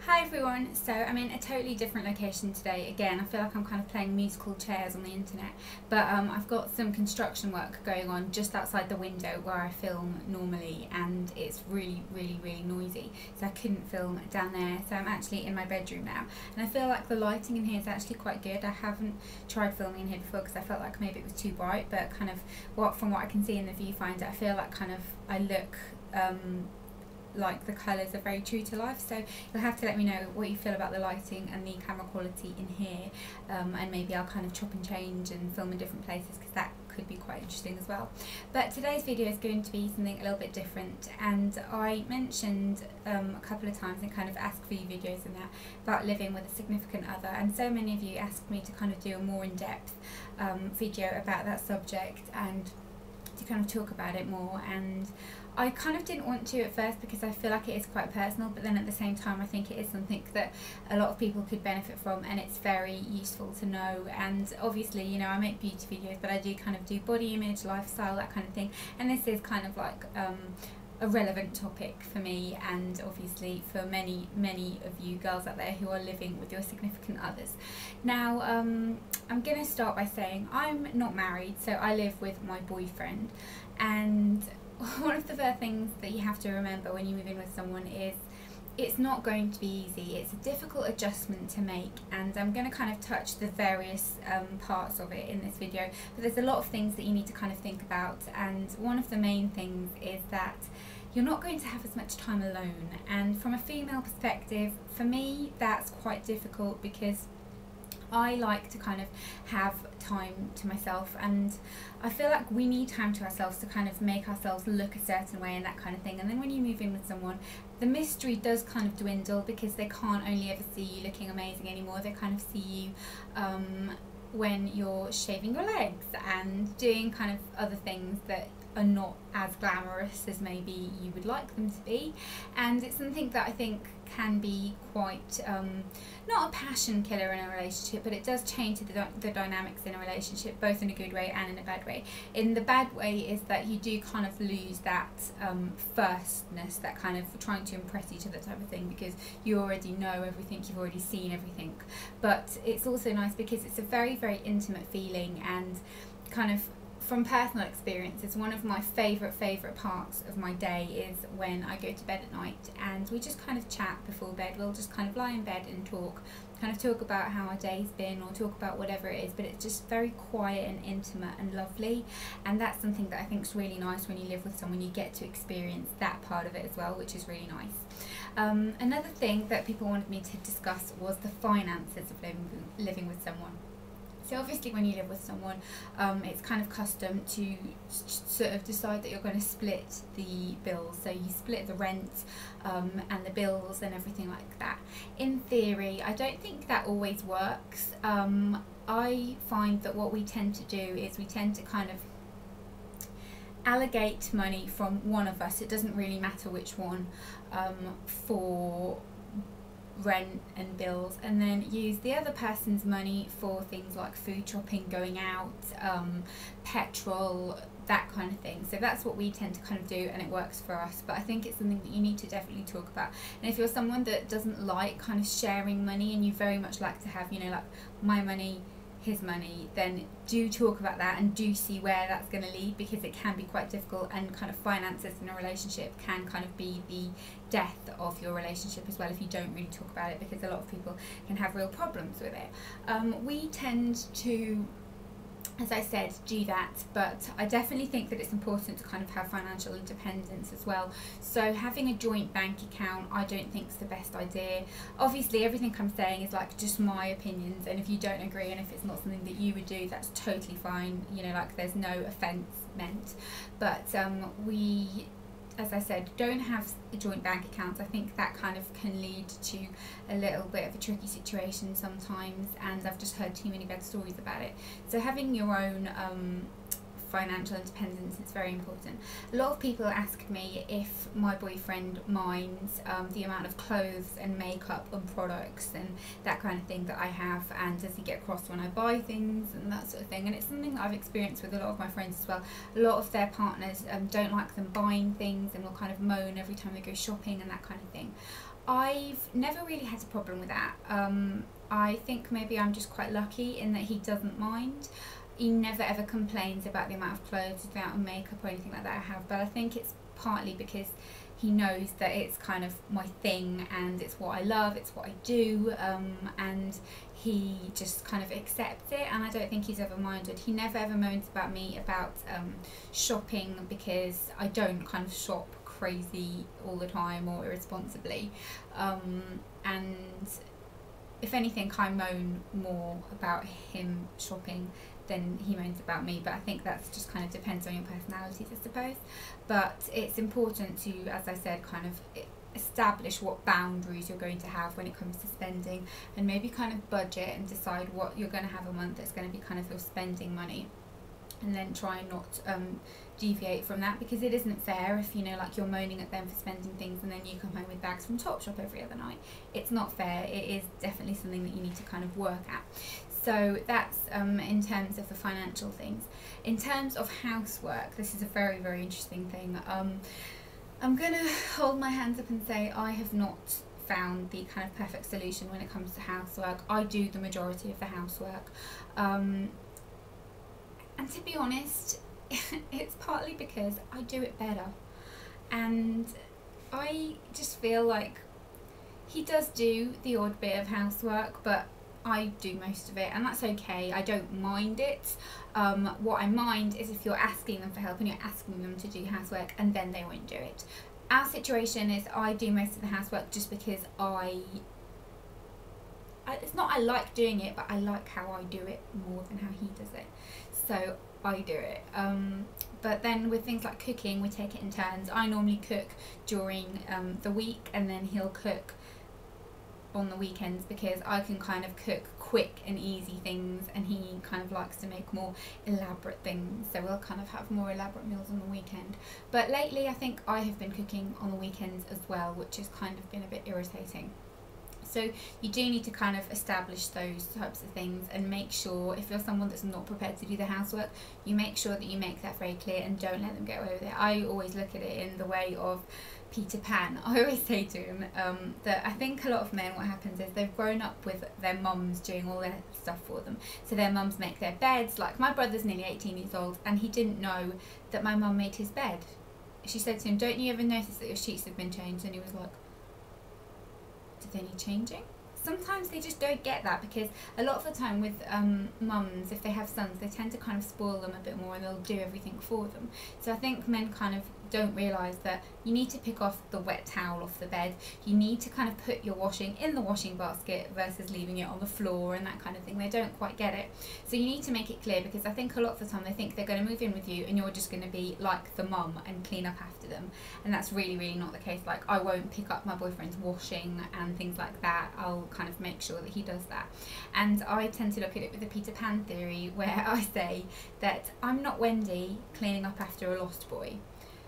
Hi everyone, so I'm in a totally different location today. Again, I feel like I'm kind of playing musical chairs on the internet, but I've got some construction work going on just outside the window where I film normally, and it's really noisy, so I couldn't film down there. So I'm actually in my bedroom now, and I feel like the lighting in here is actually quite good. I haven't tried filming in here before because I felt like maybe it was too bright, but kind of from what I can see in the viewfinder, I feel like kind of I look like the colours are very true to life. So you'll have to let me know what you feel about the lighting and the camera quality in here, and maybe I'll kind of chop and change and film in different places because that could be quite interesting as well. But today's video is going to be something a little bit different, and I mentioned a couple of times in kind of ask for you videos and that about living with a significant other, and so many of you asked me to kind of do a more in-depth video about that subject and to kind of talk about it more. And I kind of didn't want to at first because I feel like it is quite personal, but then at the same time I think it is something that a lot of people could benefit from, and it's very useful to know. And obviously, you know, I make beauty videos, but I do kind of do body image, lifestyle, that kind of thing, and this is kind of like a relevant topic for me, and obviously for many of you girls out there who are living with your significant others. Now I'm going to start by saying I'm not married, so I live with my boyfriend, and one of the first things that you have to remember when you move in with someone is it's not going to be easy. It's a difficult adjustment to make, and I'm going to kind of touch the various parts of it in this video, but there's a lot of things that you need to kind of think about, and one of the main things is that you're not going to have as much time alone. And from a female perspective, for me that's quite difficult because I like to kind of have time to myself, and I feel like we need time to ourselves to kind of make ourselves look a certain way and that kind of thing. And then when you move in with someone, the mystery does kind of dwindle because they can't only ever see you looking amazing anymore. They kind of see you when you're shaving your legs and doing kind of other things that are not as glamorous as maybe you would like them to be. And it's something that I think can be quite not a passion killer in a relationship, but it does change the dynamics in a relationship, both in a good way and in a bad way. In the bad way is that you do kind of lose that firstness, that kind of trying to impress each other type of thing, because you already know everything, you've already seen everything. But it's also nice because it's a very intimate feeling, and kind of from personal experience, it's one of my favourite parts of my day is when I go to bed at night and we just kind of chat before bed. We'll just kind of lie in bed and talk about how our day's been, or talk about whatever it is, but it's just very quiet and intimate and lovely. And that's something that I think is really nice when you live with someone. You get to experience that part of it as well, which is really nice. Another thing that people wanted me to discuss was the finances of living with someone. So obviously when you live with someone, it's kind of custom to sort of decide that you're going to split the bills. So you split the rent and the bills and everything like that. In theory, I don't think that always works. I find that what we tend to do is we tend to kind of allocate money from one of us, it doesn't really matter which one, for rent and bills, and then use the other person's money for things like food shopping, going out, petrol, that kind of thing. So that's what we tend to kind of do, and it works for us. But I think it's something that you need to definitely talk about. And if you're someone that doesn't like kind of sharing money, and you very much like to have, you know, like my money, his money, then do talk about that and do see where that's going to lead, because it can be quite difficult, and kind of finances in a relationship can kind of be the death of your relationship as well if you don't really talk about it, because a lot of people can have real problems with it. We tend to, as I said, do that, but I definitely think that it's important to kind of have financial independence as well. So having a joint bank account, I don't think is the best idea. Obviously everything I'm saying is like just my opinions, and if you don't agree and if it's not something that you would do, that's totally fine, you know, like there's no offence meant. But we, as I said, don't have joint bank accounts. I think that kind of can lead to a little bit of a tricky situation sometimes, and I've just heard too many bad stories about it. So having your own financial independence is very important. A lot of people ask me if my boyfriend minds the amount of clothes and makeup and products and that kind of thing that I have, and does he get cross when I buy things and that sort of thing. And it's something that I've experienced with a lot of my friends as well. A lot of their partners don't like them buying things and will kind of moan every time they go shopping and that kind of thing. I've never really had a problem with that. I think maybe I'm just quite lucky in that he doesn't mind. He never ever complains about the amount of clothes, the amount of makeup or anything like that I have, but I think it's partly because he knows that it's kind of my thing and it's what I love, it's what I do, and he just kind of accepts it, and I don't think he's ever minded. He never ever moans about me about shopping, because I don't kind of shop crazy all the time or irresponsibly, and if anything I moan more about him shopping than he moans about me, but I think that's just kind of depends on your personalities, I suppose. But it's important to, as I said, kind of establish what boundaries you're going to have when it comes to spending, and maybe kind of budget and decide what you're going to have a month that's going to be kind of your spending money, and then try and not deviate from that, because it isn't fair if, you know, like you're moaning at them for spending things and then you come home with bags from Topshop every other night. It's not fair. It is definitely something that you need to kind of work at. So that's in terms of the financial things. In terms of housework, this is a very, very interesting thing. I'm going to hold my hands up and say I have not found the kind of perfect solution when it comes to housework. I do the majority of the housework. And to be honest, it's partly because I do it better. And I just feel like he does do the odd bit of housework, but I do most of it, and that's okay. I don't mind it. What I mind is if you're asking them for help and you're asking them to do housework and then they won't do it. Our situation is I do most of the housework just because it's not I like doing it, but I like how I do it more than how he does it. So I do it. But then with things like cooking, we take it in turns. I normally cook during the week, and then he'll cook on the weekends, because I can kind of cook quick and easy things and he kind of likes to make more elaborate things, so we'll kind of have more elaborate meals on the weekend. But lately I think I have been cooking on the weekends as well, which has kind of been a bit irritating. So you do need to kind of establish those types of things, and make sure, if you're someone that's not prepared to do the housework, you make sure that you make that very clear and don't let them get away with it. I always look at it in the way of Peter Pan. I always say to him that I think a lot of men, what happens is they've grown up with their mums doing all their stuff for them. So their mums make their beds. Like my brother's nearly 18 years old and he didn't know that my mum made his bed. She said to him, "Don't you ever notice that your sheets have been changed?" And he was like, "Do they need changing?" Sometimes they just don't get that, because a lot of the time with mums, if they have sons, they tend to kind of spoil them a bit more and they'll do everything for them. So I think men kind of don't realise that you need to pick off the wet towel off the bed. You need to kind of put your washing in the washing basket versus leaving it on the floor and that kind of thing. They don't quite get it. So you need to make it clear, because I think a lot of the time they think they're going to move in with you and you're just going to be like the mum and clean up after them. And that's really, really not the case. Like, I won't pick up my boyfriend's washing and things like that. I'll kind of make sure that he does that. And I tend to look at it with the Peter Pan theory, where I say that I'm not Wendy cleaning up after a lost boy.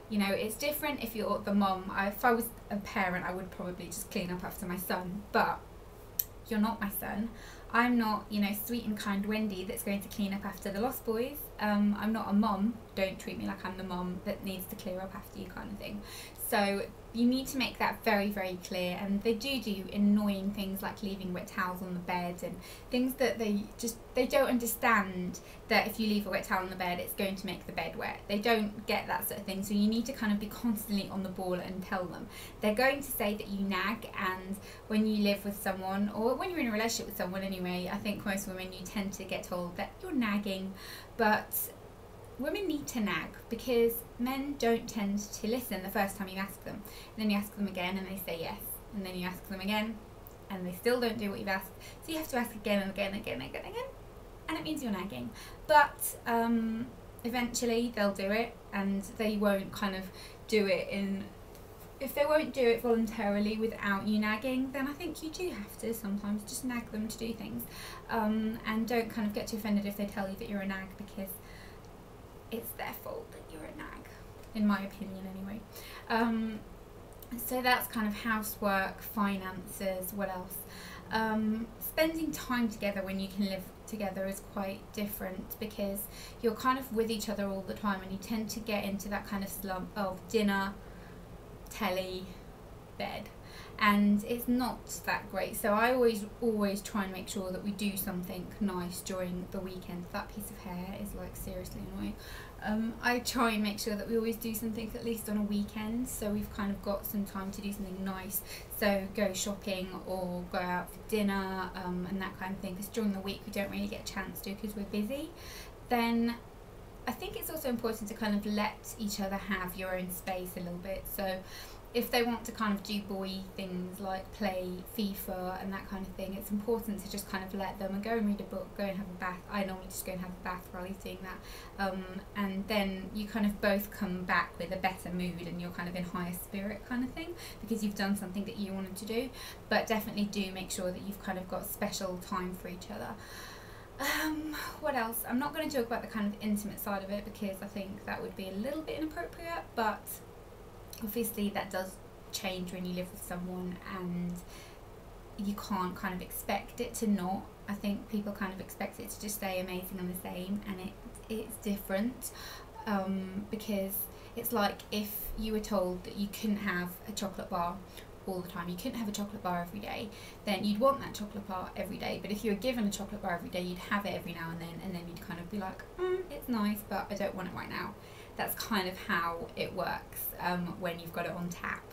You know, it's different if you're the mum. If I was a parent, I would probably just clean up after my son, but you're not my son. I'm not, you know, sweet and kind Wendy that's going to clean up after the lost boys. I'm not a mum. Don't treat me like I'm the mum that needs to clear up after you, kind of thing. So you need to make that very, very clear. And they do annoying things like leaving wet towels on the bed and things that they don't understand, that if you leave a wet towel on the bed, it's going to make the bed wet. They don't get that sort of thing. So you need to kind of be constantly on the ball and tell them. They're going to say that you nag, and when you live with someone, or when you're in a relationship with someone anyway, I think most women, you tend to get told that you're nagging. But women need to nag, because men don't tend to listen the first time you ask them. And then you ask them again and they say yes. And then you ask them again and they still don't do what you've asked. So you have to ask again and again and again and again. And it means you're nagging. But eventually they'll do it, and they won't kind of do it if they won't do it voluntarily without you nagging, then I think you do have to sometimes just nag them to do things. And don't kind of get too offended if they tell you that you're a nag, because it's their fault that you're a nag, in my opinion anyway. So that's kind of housework, finances. What else? Spending time together when you can live together is quite different, because you're kind of with each other all the time, and you tend to get into that kind of slump of dinner, telly, bed. and it's not that great. So I always try and make sure that we do something nice during the weekend. That piece of hair is like seriously annoying. I try and make sure that we always do something at least on a weekend, so we've kind of got some time to do something nice. So go shopping or go out for dinner, and that kind of thing, because during the week we don't really get a chance to because we're busy. Then I think it's also important to kind of let each other have your own space a little bit. So if they want to kind of do boy things like play FIFA and that kind of thing, it's important to just kind of let them and go and read a book, go and have a bath. I normally just go and have a bath while he's doing that, and then you kind of both come back with a better mood and you're kind of in higher spirit kind of thing, because you've done something that you wanted to do. But definitely do make sure that you've kind of got special time for each other. What else? I'm not going to talk about the kind of intimate side of it because I think that would be a little bit inappropriate, but obviously that does change when you live with someone, and you can't kind of expect it to not. I think people kind of expect it to just stay amazing and the same, and it's different, because it's like if you were told that you couldn't have a chocolate bar all the time, you couldn't have a chocolate bar every day, then you'd want that chocolate bar every day. But if you were given a chocolate bar every day, you'd have it every now and then you'd kind of be like, it's nice, but I don't want it right now. That's kind of how it works when you've there on tap.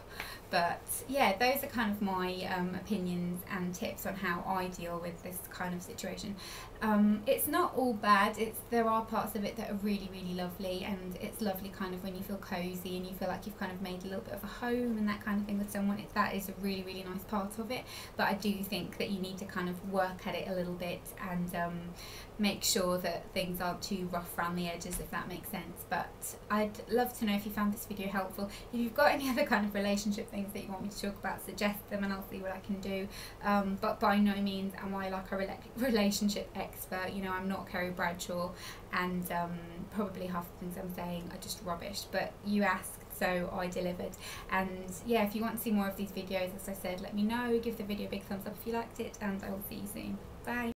But yeah, those are kind of my opinions and tips on how I deal with this kind of situation. It's not all bad. There are parts of it that are really, really lovely, and it's lovely kind of when you feel cozy and you feel like you've kind of made a little bit of a home and that kind of thing with someone. That is a really, really nice part of it. But I do think that you need to kind of work at it a little bit and make sure that things aren't too rough around the edges, if that makes sense. But I'd love to know if you found this video helpful. If you've got any other kind of relationship things that you want me to talk about, suggest them and I'll see what I can do. But by no means am I like a relationship expert. You know, I'm not Kerry Bradshaw, and probably half the things I'm saying are just rubbish, but you asked, so I delivered. And yeah, if you want to see more of these videos, as I said, let me know. Give the video a big thumbs up if you liked it, and I will see you soon. Bye.